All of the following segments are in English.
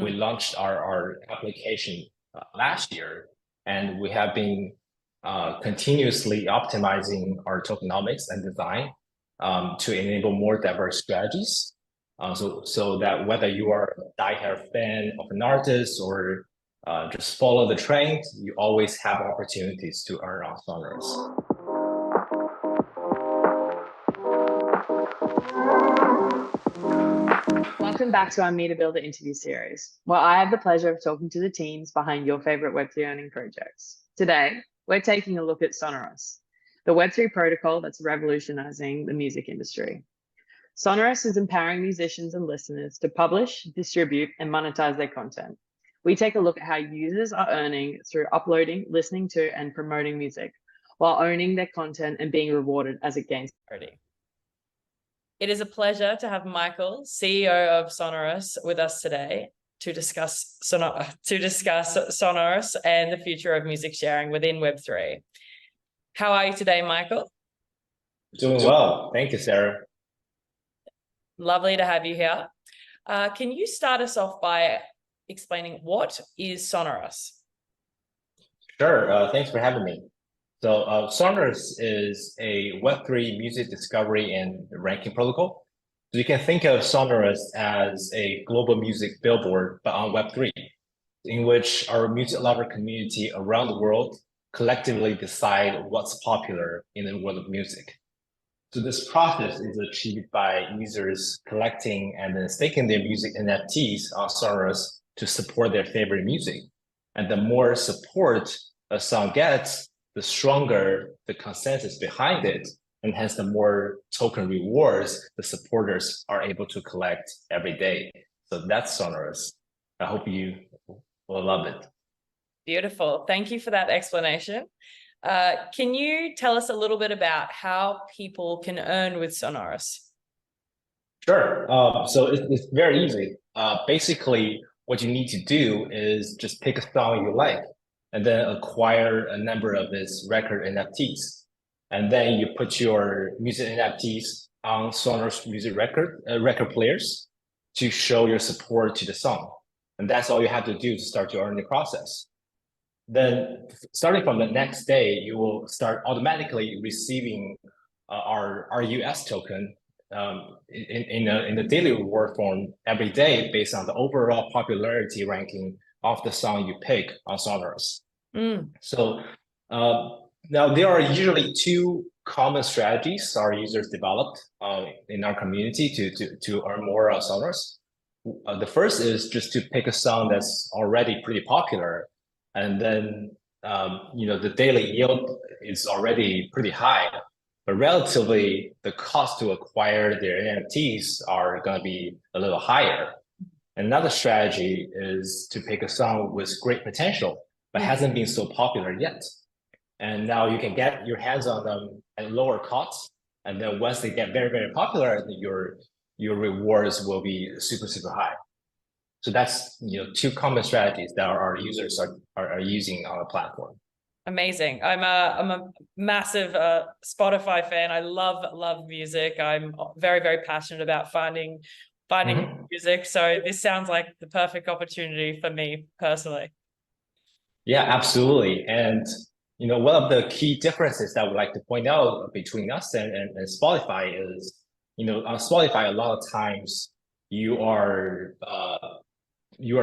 We launched our application last year, and we have been continuously optimizing our tokenomics and design to enable more diverse strategies. So that whether you are a diehard fan of an artist or just follow the trend, you always have opportunities to earn on Sonorus. Welcome back to our Meter Builder interview series, where I have the pleasure of talking to the teams behind your favorite Web3 earning projects. Today, we're taking a look at Sonorus, the Web3 protocol that's revolutionizing the music industry. Sonorus is empowering musicians and listeners to publish, distribute, and monetize their content. We take a look at how users are earning through uploading, listening to, and promoting music, while owning their content and being rewarded as it gains popularity. It is a pleasure to have Michael, CEO of Sonorus, with us today to discuss Sonorus and the future of music sharing within Web3. How are you today, Michael? Doing well. Thank you, Sarah. Lovely to have you here. Can you start us off by explaining what is Sonorus? Sure. Thanks for having me. So Sonorus is a Web3 music discovery and ranking protocol. So you can think of Sonorus as a global music billboard, but on Web3, in which our music lover community around the world collectively decide what's popular in the world of music. So this process is achieved by users collecting and then staking their music NFTs on Sonorus to support their favorite music. And the more support a song gets, the stronger the consensus behind it, and hence the more token rewards the supporters are able to collect every day. So that's Sonorus. I hope you will love it. Beautiful. Thank you for that explanation. Can you tell us a little bit about how people can earn with Sonorus? Sure. So it's very easy. Basically, what you need to do is just pick a song you like, and then acquire a number of its record NFTs. And then you put your music NFTs on Sonorus music record players to show your support to the song. And that's all you have to do to start your earning process. Then starting from the next day, you will start automatically receiving our RUS token in the daily reward form every day based on the overall popularity ranking of the song you pick on Sonorus. So now there are usually two common strategies our users developed in our community to earn more on Sonorus. The first is just to pick a song that's already pretty popular, and then the daily yield is already pretty high, but relatively the cost to acquire their NFTs are going to be a little higher. Another strategy is to pick a song with great potential, but hasn't been so popular yet. And now you can get your hands on them at lower costs. And then once they get very, very popular, your rewards will be super, super high. So that's two common strategies that our users are using on the platform. Amazing. I'm a massive Spotify fan. I love music. I'm very, very passionate about finding music. So this sounds like the perfect opportunity for me personally. Yeah, absolutely. And one of the key differences that I would like to point out between us and Spotify is, on Spotify, a lot of times you are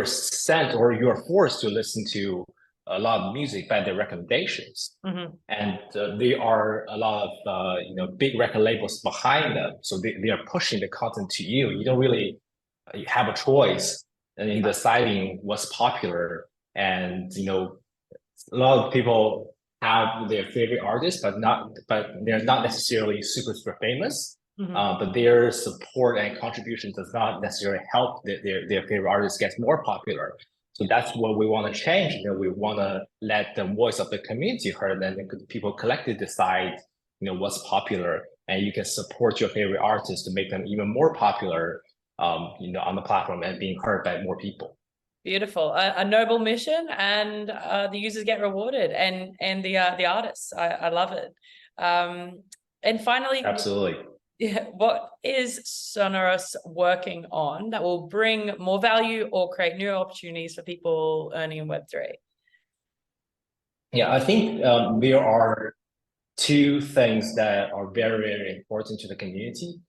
sent or you are forced to listen to a lot of music by their recommendations. And there are a lot of big record labels behind them, so they are pushing the content to you. You don't really have a choice in deciding what's popular. And a lot of people have their favorite artists, but they're not necessarily super famous. But their support and contribution does not necessarily help their favorite artists get more popular. So that's what we want to change. We want to let the voice of the community heard, and people collectively decide, what's popular, and you can support your favorite artists to make them even more popular, on the platform and being heard by more people. Beautiful, a noble mission, and the users get rewarded, and the artists. I love it. And finally, absolutely. Yeah, what is Sonorus working on that will bring more value or create new opportunities for people earning in Web3? Yeah, I think there are two things that are very, very important to the community.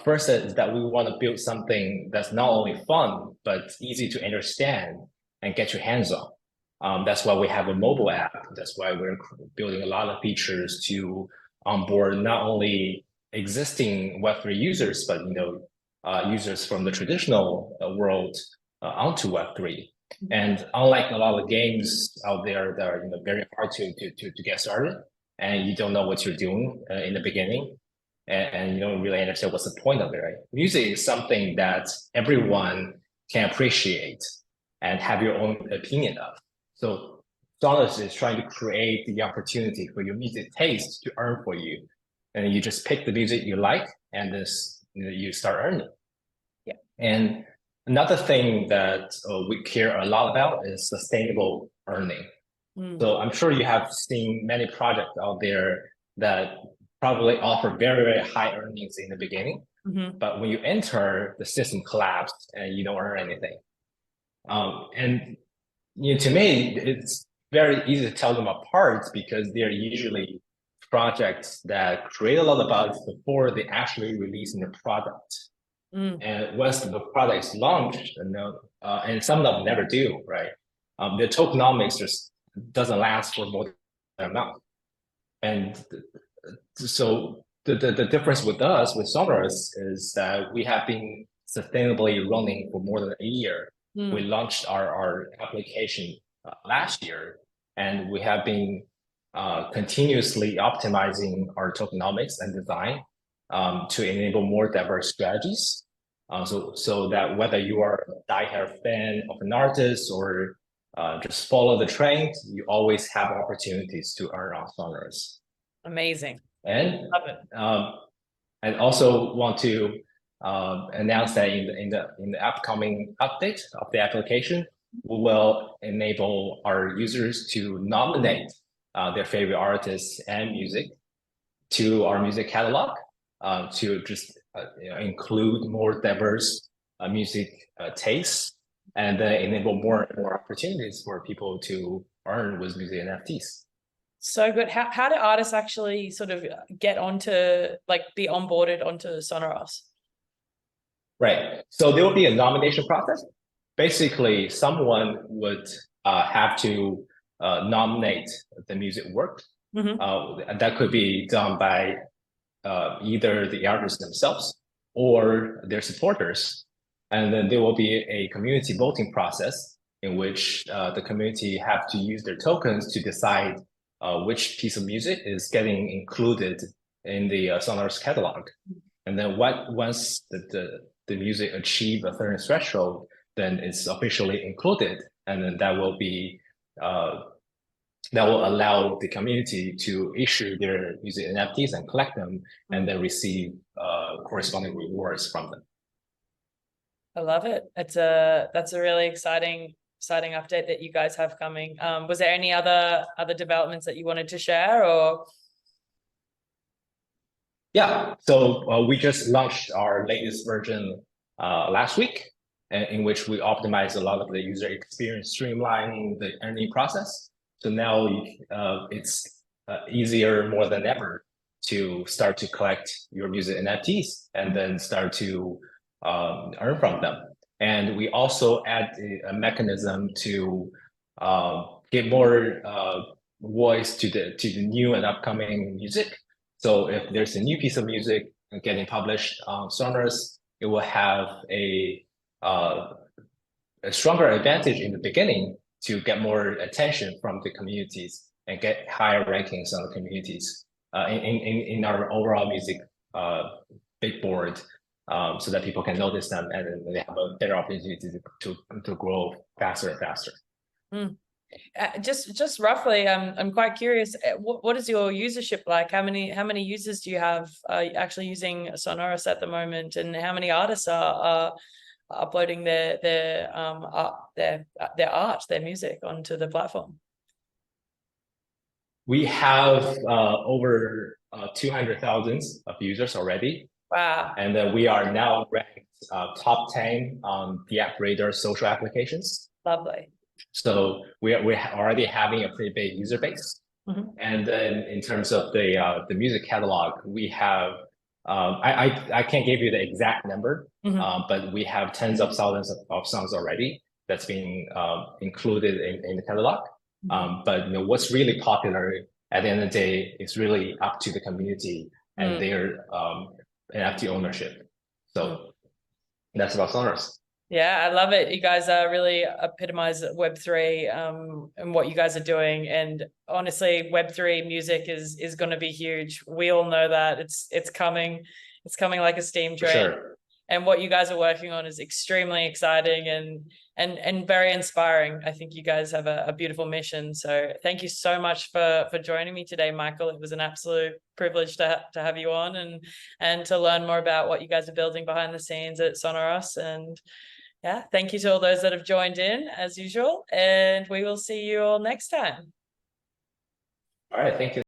First is that we want to build something that's not only fun, but easy to understand and get your hands on. That's why we have a mobile app. That's why we're building a lot of features to onboard not only existing Web3 users, but users from the traditional world onto Web3. And unlike a lot of games out there that are very hard to get started, and you don't know what you're doing in the beginning, and you don't really understand what's the point of it, right? Music is something that everyone can appreciate and have your own opinion of. So Sonos is trying to create the opportunity for your music taste to earn for you. And you just pick the music you like, and this you start earning. Yeah. And another thing that we care a lot about is sustainable earning. So I'm sure you have seen many projects out there that probably offer very, very high earnings in the beginning. But when you enter, the system collapsed and you don't earn anything. And to me, it's very easy to tell them apart because they're usually projects that create a lot of buzz before they actually release the product. And once the product is launched, and some of them never do, right? The tokenomics just doesn't last for more than a month. And so the difference with us, with Sonorus, is that we have been sustainably running for more than a year. We launched our application last year, and we have been continuously optimizing our tokenomics and design to enable more diverse strategies. So that whether you are a diehard fan of an artist or just follow the trend, you always have opportunities to earn on Sonorus. Amazing. And love it. I also want to announce that in the upcoming update of the application, we will enable our users to nominate their favorite artists and music to our music catalog to just include more diverse music tastes and enable more and more opportunities for people to earn with music NFTs. So good. How do artists actually sort of get onto, like, be onboarded onto Sonorus? Right. So there will be a nomination process. Basically, someone would have to nominate the music work. That could be done by either the artists themselves or their supporters. And then there will be a community voting process in which the community have to use their tokens to decide which piece of music is getting included in the Sonorus catalog. And then once the music achieve a certain threshold, then it's officially included. And then that will allow the community to issue their music NFTs and collect them, and then receive corresponding rewards from them. I love it. That's a really exciting update that you guys have coming. Was there any other developments that you wanted to share, or? Yeah, so we just launched our latest version last week, in which we optimized a lot of the user experience, streamlining the earning process. So now it's easier more than ever to start to collect your music NFTs and then start to earn from them. And we also add a mechanism to give more voice to the new and upcoming music. So if there's a new piece of music getting published on Sonorus, it will have a stronger advantage in the beginning to get more attention from the communities and get higher rankings on the communities in our overall music big board, so that people can notice them and they have a better opportunity to grow faster and faster. Just roughly, I'm quite curious. What is your usership like? How many users do you have actually using Sonorus at the moment, and how many artists are uploading their art, their music onto the platform? We have over 200,000 of users already, Wow. And then we are now ranked top 10 on the App Radar social applications. Lovely. So we're already having a pretty big user base. And then in terms of the music catalog, we have I can't give you the exact number, but we have tens of thousands of songs already that's being included in the catalog. But what's really popular at the end of the day is really up to the community and their NFT ownership. So that's about Sonorus. Yeah, I love it. You guys are really epitomize Web3 and what you guys are doing. And honestly, Web3 music is going to be huge. We all know that it's coming. It's coming like a steam train. Sure. And what you guys are working on is extremely exciting and very inspiring. I think you guys have a beautiful mission. So thank you so much for joining me today, Michael. It was an absolute privilege to have you on and to learn more about what you guys are building behind the scenes at Sonorus. And yeah, thank you to all those that have joined in as usual. And we will see you all next time. All right, thank you.